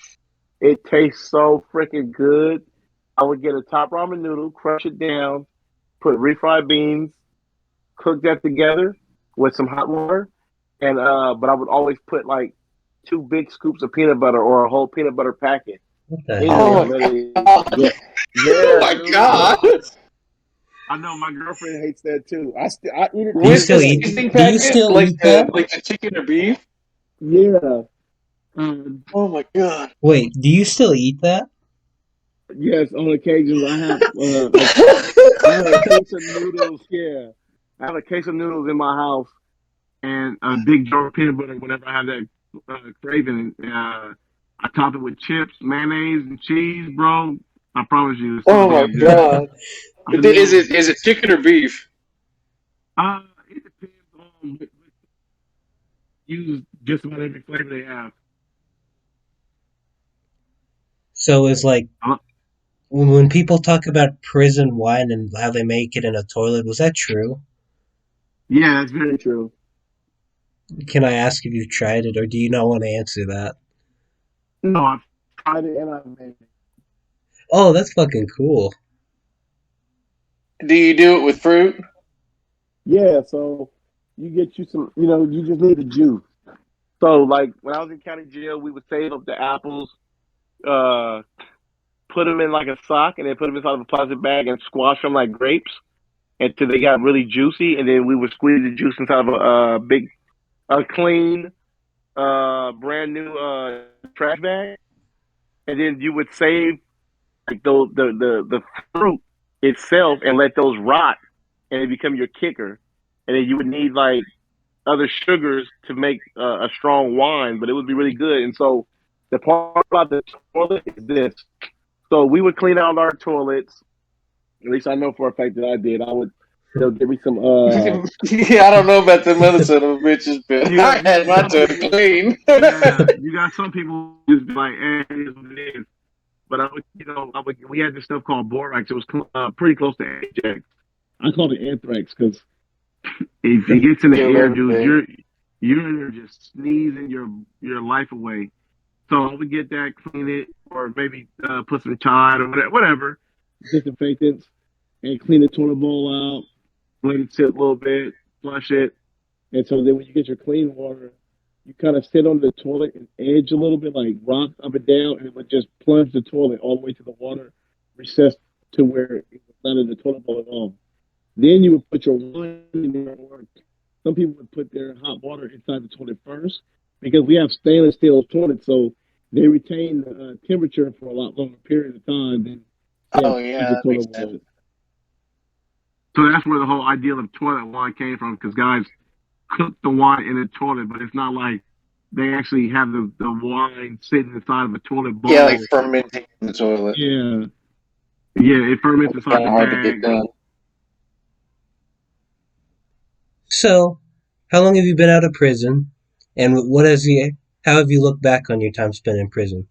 it tastes so freaking good. I would get a top ramen noodle, crush it down, put refried beans, cook that together with some hot water, and but I would always put like two big scoops of peanut butter or a whole peanut butter packet What the in there Oh and hell? let my it god! get. Oh Yeah, my dude. god! I know my girlfriend hates that too. I eat it Do to you With this the still day. eat? seasoning Do you packet, still eat that? like the chicken or beef. Yeah. Oh my god! Wait, do you still eat that? Yes, on occasions I have I have a case of noodles. Yeah, I have a case of noodles in my house and a big jar of peanut butter whenever I have that craving. I top it with chips, mayonnaise, and cheese, bro. I promise you, it's so Oh my damn good. god! I know. Is it chicken or beef? It depends on use just about every flavor they have. So it's like Uh, when people talk about prison wine and how they make it in a toilet, was that true? yeah, that's very true. Can I ask if you've tried it, or do you not want to answer that? No, I've tried it and I've made it. Oh, that's fucking cool. Do you do it with fruit? Yeah, so you get you some, you just need the juice. So, like when I was in county jail, we would save up the apples, uh, put them in like a sock, and then put them inside of a plastic bag and squash them like grapes until they got really juicy, and then we would squeeze the juice inside of a big, a clean, brand new trash bag, and then you would save like the fruit itself and let those rot, and it become your kicker, and then you would need like other sugars to make a strong wine, but it would be really good. And so the part about the toilet is this. So we would clean out our toilets. At least I know for a fact that I did. I would, give me some. Yeah, I don't know about them other son of bitches, but I You had got my some toilet people. clean. Yeah, you got some people who just be like, "Eh, it is what it is." But I would, we had this stuff called borax. It was pretty close to Ajax. I called it anthrax because if it gets in the Kill air, dude, everything. you're in there just sneezing your life away. So I would get that, clean it, or maybe put some Tide or whatever, disinfectants, and clean the toilet bowl out, let it sit a little bit, flush it, and so then when you get your clean water, you kind of sit on the toilet and edge a little bit, like rock up and down, and it would just plunge the toilet all the way to the water, recessed to where it was not in the toilet bowl at all. Then you would put your wine in there, or some people would put their hot water inside the toilet first because we have stainless steel toilets, so they retain the temperature for a lot longer period of time than say a Oh yeah, plastic that makes toilet sense. would. So that's where the whole idea of toilet wine came from, because guys cook the wine in the toilet, but it's not like they actually have the wine sitting inside of a toilet Yeah, like bowl. fermenting in the toilet. Yeah, yeah, it ferments It's inside kind the of hard to get bag. done. So, how long have you been out of prison, and what has you? How have you looked back on your time spent in prison?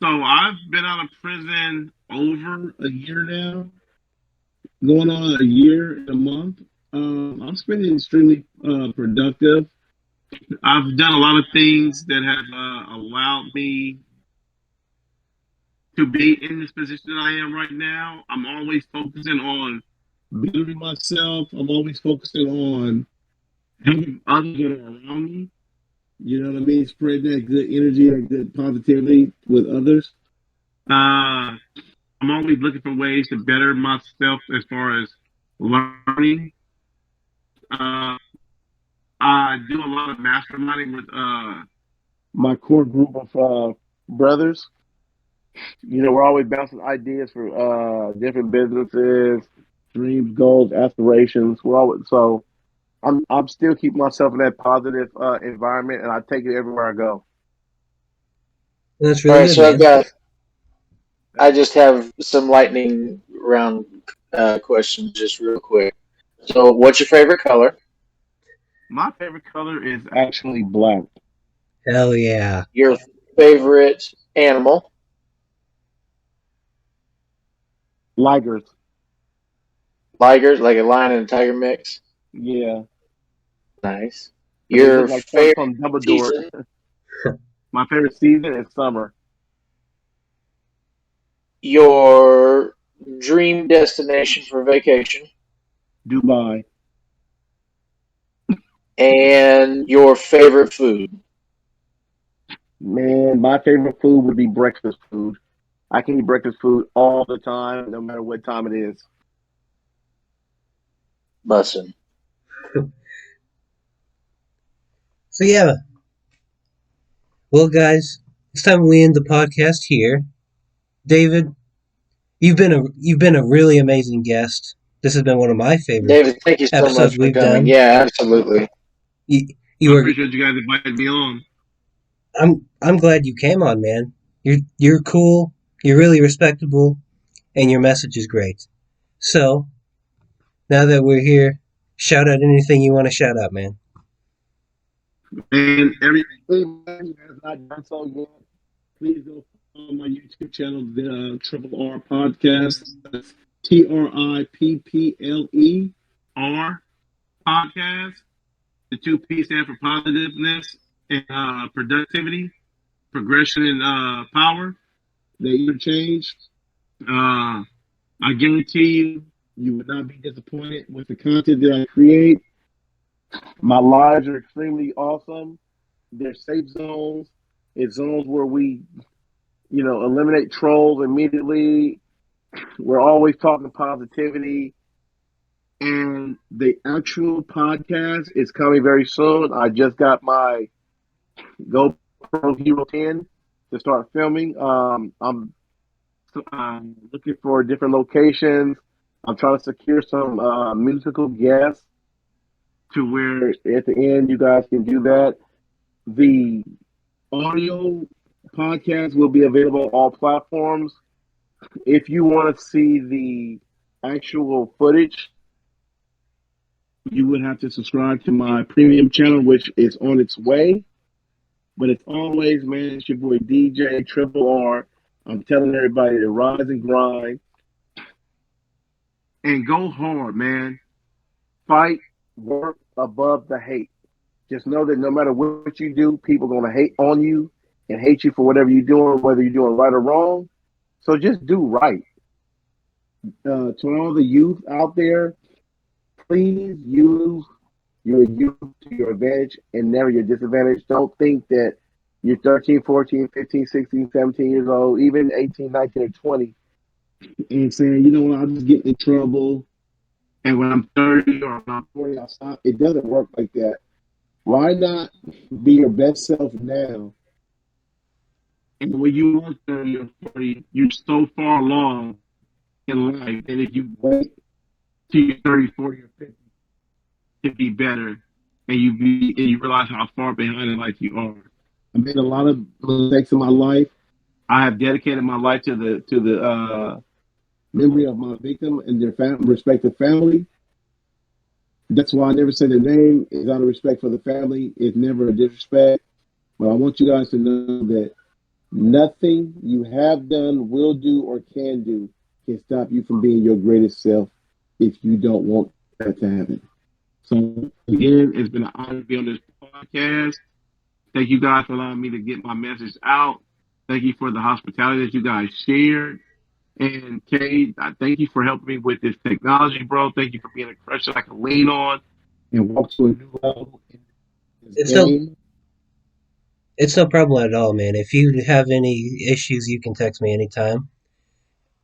So I've been out of prison over a year now, going on a year and a month. I've been extremely productive. I've done a lot of things that have allowed me to be in this position that I am right now. I'm always focusing on bettering myself. I'm always focusing on helping others that are around me. You know what I mean? Spread that good energy, that good positivity with others. I'm always looking for ways to better myself as far as learning. Uh, I do a lot of masterminding with my core group of brothers. We're always bouncing ideas for different businesses, dreams, goals, aspirations. We're always so. I'm still keeping myself in that positive environment, and I take it everywhere I go. That's All really right, good, so I've man. got. I just have some lightning round questions, just real quick. So, what's your favorite color? My favorite color is actually black. Hell yeah. Your favorite animal? Ligers. Tigers, like a lion and a tiger mix. Yeah, Nice. because they Your look like something favorite from Dumbledore. season? My favorite season is summer. Your dream destination for vacation? Dubai. And your favorite food? Man, my favorite food would be breakfast food. I can eat breakfast food all the time, no matter what time it is. Bussin'. So yeah, well, guys, it's time we end the podcast here. David, you've been a really amazing guest. This has been one of my favorite David, thank you so episodes much for we've coming. done. Yeah, absolutely. You, I you were. appreciate you guys inviting me on. I'm glad you came on, man. You're cool. You're really respectable, and your message is great. So now that we're here, shout out anything you want to shout out, man. And everybody who has not done so yet, please go follow my YouTube channel, the Triple R Podcast. That's TRIPPLER Podcast. The two P stand for positiveness and productivity, progression and power. They interchange. Uh, I guarantee you will not be disappointed with the content that I create. My lives are extremely awesome. They're safe zones. It's zones where we, eliminate trolls immediately. We're always talking positivity. And the actual podcast is coming very soon. I just got my GoPro Hero 10 to start filming. I'm looking for different locations. I'm trying to secure some musical guests to where at the end you guys can do that. The audio podcast will be available on all platforms. If you want to see the actual footage, you would have to subscribe to my premium channel, which is on its way. But it's always, man, it's your boy DJ Triple R. I'm telling everybody to rise and grind and go hard, man. Fight, work above the hate. Just know that no matter what you do, people are going to hate on you and hate you for whatever you're doing, whether you're doing right or wrong. So just do right. To all the youth out there, please use your youth to your advantage and never your disadvantage. Don't think that you're 13, 14, 15, 16, 17 years old, even 18, 19, or 20, and saying, you know what, I'll just get in trouble. And when I'm 30 or when I'm 40, I'll stop. It doesn't work like that. Why not be your best self now? And when you are 30 or 40, you're so far along in life. And if you wait till you're 30, 40, or 50 to be better, and you realize how far behind in life you are. I made a lot of mistakes in my life. I have dedicated my life to the memory of my victim and their respective family. That's why I never say the name. Is out of respect for the family. It's never a disrespect. But I want you guys to know that nothing you have done, will do, or can do can stop you from being your greatest self if you don't want that to happen. So again, it's been an honor to be on this podcast. Thank you guys for allowing me to get my message out. Thank you for the hospitality that you guys shared. And Kay, I thank you for helping me with this technology, bro. Thank you for being a crutch that I can lean on and walk to a new level in this It's no game. it's no problem at all, man. If you have any issues, you can text me anytime.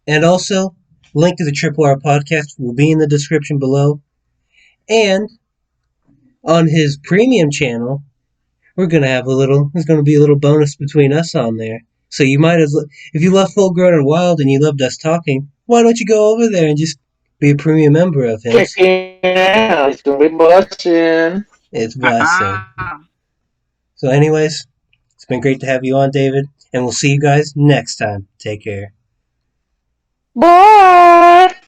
And also, link to the Triple R podcast will be in the description below. And on his premium channel, we're gonna have a little. There's gonna be a little bonus between us on there. So you might as if you love Full Grown and Wild and you loved us talking, why don't you go over there and just be a premium member of Check his? it out. It's going to be busting. It's blessing. So, anyways, it's been great to have you on, David, and we'll see you guys next time. Take care. Bye.